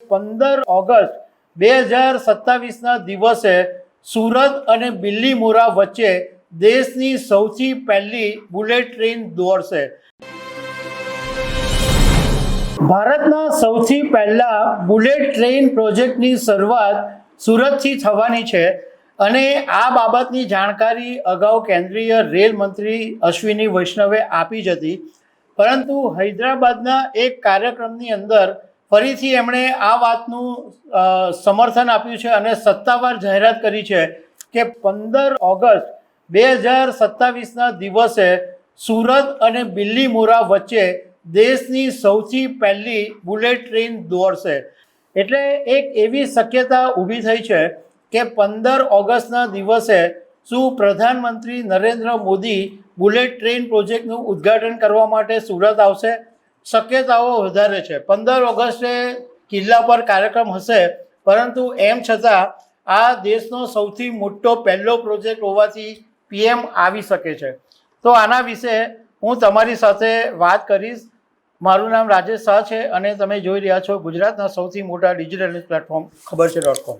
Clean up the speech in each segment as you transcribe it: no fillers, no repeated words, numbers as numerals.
15 August 2027ના દિવસે સુરત અને બિલ્લીમોરા વચ્ચે દેશની સૌથી પહેલી બુલેટ ટ્રેન દોડશે। ભારતના સૌથી પહેલા બુલેટ ટ્રેન પ્રોજેક્ટની શરૂઆત સુરતથી થવાની છે અને આ બાબતની જાણકારી અગાઉ કેન્દ્રીય રેલ મંત્રી અશ્વિની વૈષ્ણવે આપી જ હતી, પરંતુ હૈદરાબાદના એક કાર્યક્રમની અંદર ફરીથી એમણે આ વાતનું સમર્થન આપ્યું છે અને સત્તાવાર જાહેરાત કરી છે કે 15 ઓગસ્ટ 2027ના દિવસે સુરત અને બિલ્લીમોરા વચ્ચે દેશની સૌથી પહેલી બુલેટ ટ્રેન દોડશે। એટલે એક એવી શક્યતા ઊભી થઈ છે કે 15 ઓગસ્ટના દિવસે શું પ્રધાનમંત્રી નરેન્દ્ર મોદી બુલેટ ટ્રેન પ્રોજેક્ટનું ઉદ્ઘાટન કરવા માટે સુરત આવશે? શક્યતાઓ વધારે છે। 15 ઓગસ્ટે કિલ્લા પર કાર્યક્રમ હશે, પરંતુ એમ છતાં આ દેશનો સૌથી મોટો પહેલો પ્રોજેક્ટ હોવાથી પીએમ આવી શકે છે। તો આના વિશે હું તમારી સાથે વાત કરીશ। મારું નામ રાજેશ શાહ છે અને તમે જોઈ રહ્યા છો ગુજરાતના સૌથી મોટા ડિજિટલ પ્લેટફોર્મ ખબર છે.com।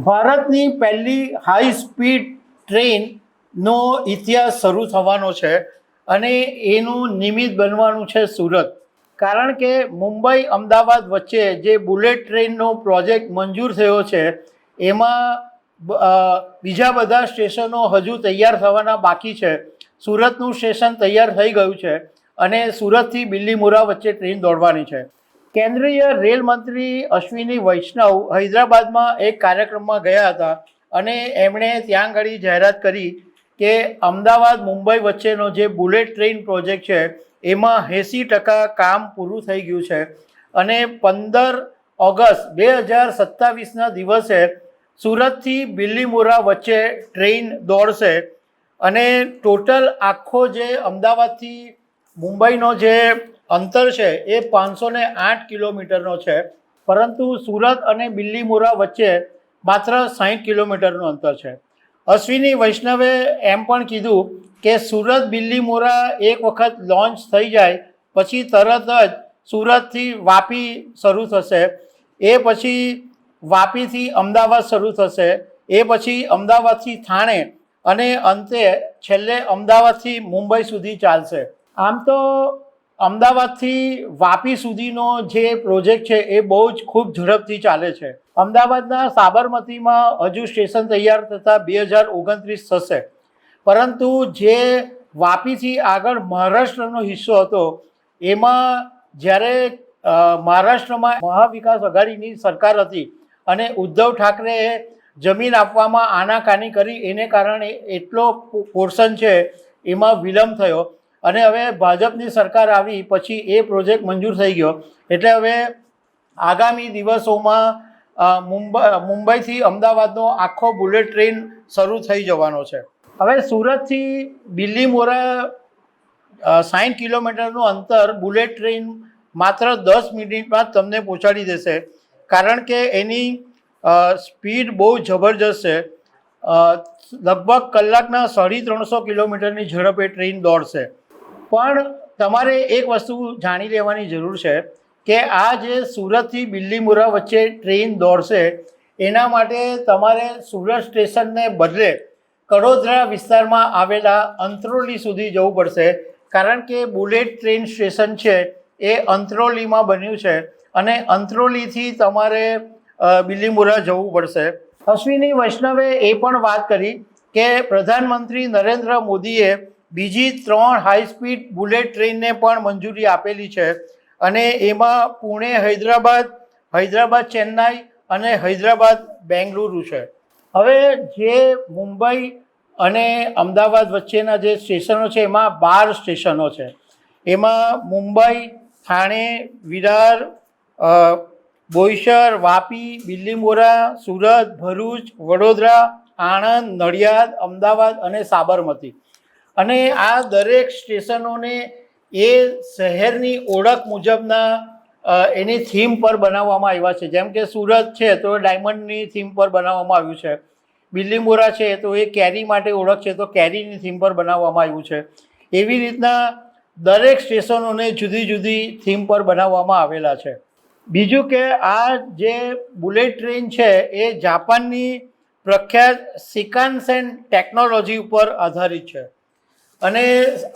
ભારતની પહેલી હાઈ સ્પીડ ટ્રેનનો ઇતિહાસ શરૂ થવાનો છે અને એનું નિમિત્ત બનવાનું છે સુરત, કારણ કે મુંબઈ અમદાવાદ વચ્ચે જે બુલેટ ટ્રેનનો પ્રોજેક્ટ મંજૂર થયો છે એમાં બીજા બધા સ્ટેશનો હજુ તૈયાર થવાના બાકી છે। સુરતનું સ્ટેશન તૈયાર થઈ ગયું છે અને સુરતથી બિલ્લીમોરા વચ્ચે ટ્રેન દોડવાની છે। કેન્દ્રીય રેલ મંત્રી અશ્વિની વૈષ્ણવ હૈદરાબાદમાં એક કાર્યક્રમમાં ગયા હતા અને એમણે ત્યાં આગળ જાહેરાત કરી કે અમદાવાદ મુંબઈ વચ્ચેનો જે બુલેટ ટ્રેન પ્રોજેક્ટ છે એમાં 80% કામ પૂરું થઈ ગયું છે અને 15 ઓગસ્ટ 2027ના દિવસે સુરતથી બિલ્લીમોરા વચ્ચે ટ્રેન દોડશે અને ટોટલ આખો જે અમદાવાદથી મુંબઈનો જે અંતર છે એ 508 કિલોમીટરનો છે, પરંતુ સુરત અને બિલ્લીમોરા વચ્ચે માત્ર 60 કિલોમીટરનું અંતર છે। અશ્વિની વૈષ્ણવે એમ પણ કીધું કે સુરત બિલ્લીમોરા એક વખત લોન્ચ થઈ જાય પછી તરત જ સુરતથી વાપી શરૂ થશે, એ પછી વાપીથી અમદાવાદ શરૂ થશે, એ પછી અમદાવાદથી થાણે અને અંતે છેલ્લે અમદાવાદથી મુંબઈ સુધી ચાલશે। આમ તો અમદાવાદથી વાપી સુધીનો જે પ્રોજેક્ટ છે એ બહુ જ ખૂબ ઝડપથી ચાલે છે। અમદાવાદના સાબરમતીમાં હજુ સ્ટેશન તૈયાર થતાં 2029 થશે, પરંતુ જે વાપીથી આગળ મહારાષ્ટ્રનો હિસ્સો હતો એમાં જ્યારે મહારાષ્ટ્રમાં મહાવિકાસ અઘાડીની સરકાર હતી અને ઉદ્ધવ ઠાકરેએ જમીન આપવામાં આનાકાની કરી, એને કારણે એટલો પોર્શન છે એમાં વિલંબ થયો અને હવે ભાજપની સરકાર આવી પછી એ પ્રોજેક્ટ મંજૂર થઈ ગયો। એટલે હવે આગામી દિવસોમાં મુંબઈથી અમદાવાદનો આખો બુલેટ ટ્રેન શરૂ થઈ જવાનો છે। હવે સુરતથી બિલ્લીમોરા 60 કિલોમીટરનું અંતર બુલેટ ટ્રેન માત્ર 10 મિનિટમાં તમને પહોંચાડી દેશે, કારણ કે એની સ્પીડ બહુ જબરજસ્ત છે। લગભગ કલાકના 350 કિલોમીટરની ઝડપે ટ્રેન દોડશે। પણ તમારે એક વસ્તુ જાણી લેવાની જરૂર છે કે આ જે સુરતથી બિલ્લીમોરા વચ્ચે ટ્રેન દોડશે એના માટે તમારે સુરત સ્ટેશનને બદલે કડોદરા વિસ્તારમાં આવેલા અંત્રોલી સુધી જવું પડશે, કારણ કે બુલેટ ટ્રેન સ્ટેશન છે એ અંત્રોલીમાં બન્યું છે અને અંત્રોલીથી તમારે બિલ્લીમોરા જવું પડશે। અશ્વિની વૈષ્ણવે એ પણ વાત કરી કે પ્રધાનમંત્રી નરેન્દ્ર મોદીએ બીજી 3 હાઈ સ્પીડ બુલેટ ટ્રેનને પણ મંજૂરી આપેલી છે અને એમાં પુણે હૈદરાબાદ ચેન્નાઈ અને હૈદરાબાદ બેંગલુરુ છે। હવે જે મુંબઈ અને અમદાવાદ વચ્ચેના જે સ્ટેશનો છે એમાં 12 સ્ટેશનો છે। એમાં મુંબઈ, થાણે, વિરાર, બોઈસર, વાપી, બિલ્લીમોરા, સુરત, ભરૂચ, વડોદરા, આણંદ, નડિયાદ, અમદાવાદ અને સાબરમતી। અને આ દરેક સ્ટેશનોને એ શહેરની ઓળખ મુજબના એની થીમ પર બનાવવામાં આવ્યા છે। જેમ કે સુરત છે તો ડાયમંડની થીમ પર બનાવવામાં આવ્યું છે, બિલ્લીમોરા છે તો એ કેરી માટે ઓળખ છે તો કેરીની થીમ પર બનાવવામાં આવ્યું છે। એવી રીતના દરેક સ્ટેશનોને જુદી જુદી થીમ પર બનાવવામાં આવેલા છે। બીજું કે આ જે બુલેટ ટ્રેન છે એ જાપાનની પ્રખ્યાત સિકાન્સેન ટેકનોલોજી ઉપર આધારિત છે. અને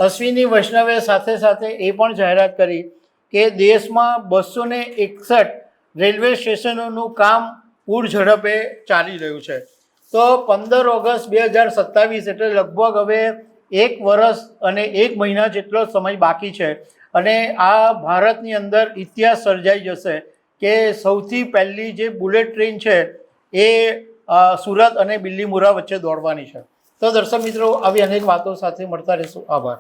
અશ્વિની વૈષ્ણવે સાથે સાથે એ પણ જાહેરાત કરી કે દેશમાં 261 રેલવે સ્ટેશનોનું કામ પૂર ઝડપે ચાલી રહ્યું છે. તો 15 ઓગસ્ટ 2027 એટલે લગભગ હવે 1 વર્ષ અને 1 મહિના જેટલો સમય બાકી છે. અને આ ભારતની અંદર ઇતિહાસ સર્જાઈ જશે કે સૌથી પહેલી જે બુલેટ ટ્રેન છે એ સુરત અને બિલીમોરા વચ્ચે દોડવાની છે. તો દર્શક મિત્રો, આવી અનેક વાતો સાથે મળતા રહીશું. આભાર.